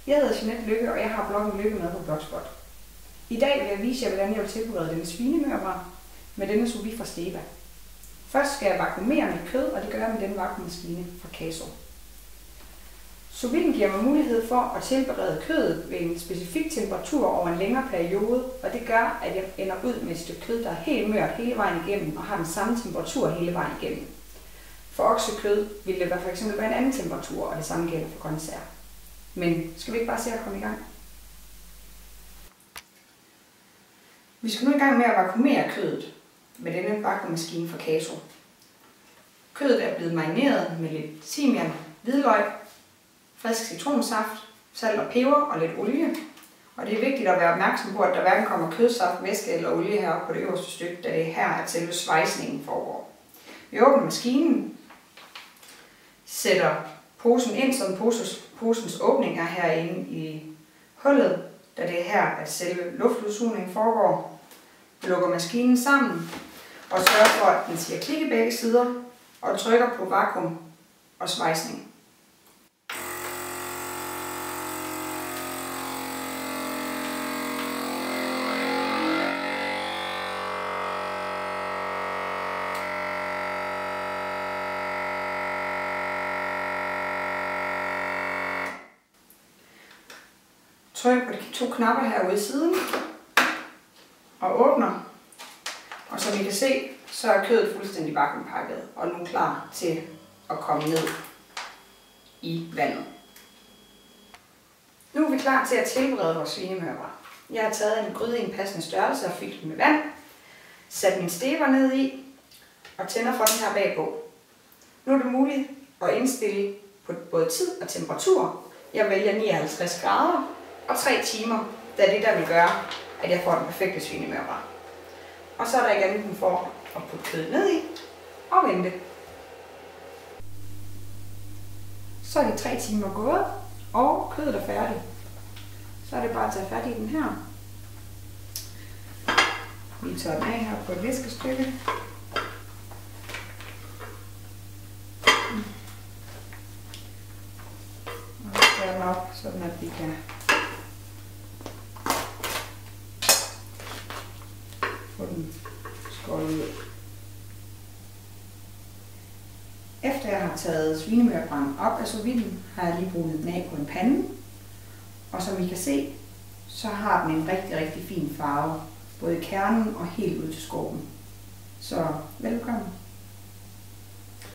Jeg hedder Jeanette Lykke, og jeg har bloggen Lykke Mad på Blogspot. I dag vil jeg vise jer, hvordan jeg vil tilberede denne svinemørbrad med denne sous vide fra Steba. Først skal jeg vakuumere mit kød, og det gør jeg med denne vakuummaskine fra Caso. Sous viden giver mig mulighed for at tilberede kødet ved en specifik temperatur over en længere periode, og det gør, at jeg ender ud med et stykke kød, der er helt mørt hele vejen igennem og har den samme temperatur hele vejen igennem. For oksekød vil det for eksempel være en anden temperatur, og det samme gælder for grøntsager. Men skal vi ikke bare se at komme i gang? Vi skal nu i gang med at vakuumere kødet med denne vakuummaskine fra Caso. Kødet er blevet marineret med lidt timian, hvidløg, frisk citronsaft, salt og peber og lidt olie. Og det er vigtigt at være opmærksom på, at der hverken kommer kødsaft, væske eller olie heroppe på det øverste stykke, da det er her, at selve svejsningen foregår. Vi åbner maskinen, sætter posen ind, så posens åbning er herinde i hullet, da det er her, at selve luftudsugningen foregår. Vi lukker maskinen sammen og sørger for, at den siger klik i begge sider, og trykker på vakuum og svejsning. Tryk på de to knapper herude i siden og åbner. Og som I kan se, så er kødet fuldstændig vakuumpakket og nu klar til at komme ned i vandet. Nu er vi klar til at tilberede vores svinemørbrad. Jeg har taget en gryde i en passende størrelse og fyldt den med vand, sat min steber ned i og tænder for den her bagpå. Nu er det muligt at indstille på både tid og temperatur. Jeg vælger 59 grader og 3 timer, da det der vil gøre, at jeg får den perfekte svinemørbrad. Og så er der ikke andet end for at putte kødet ned i og vente. Så er de 3 timer gået, og kødet er færdigt. Så er det bare at tage fat i den her. Vi tager den af her på et viskestykke. Og skærer den op, sådan at vi kan få den skåret ud. Efter jeg har taget svinemørbraden op af sous viden, har jeg lige brugt den af på en pande. Og som I kan se, så har den en rigtig, rigtig fin farve, både i kernen og helt ud til skorpen. Så velkommen.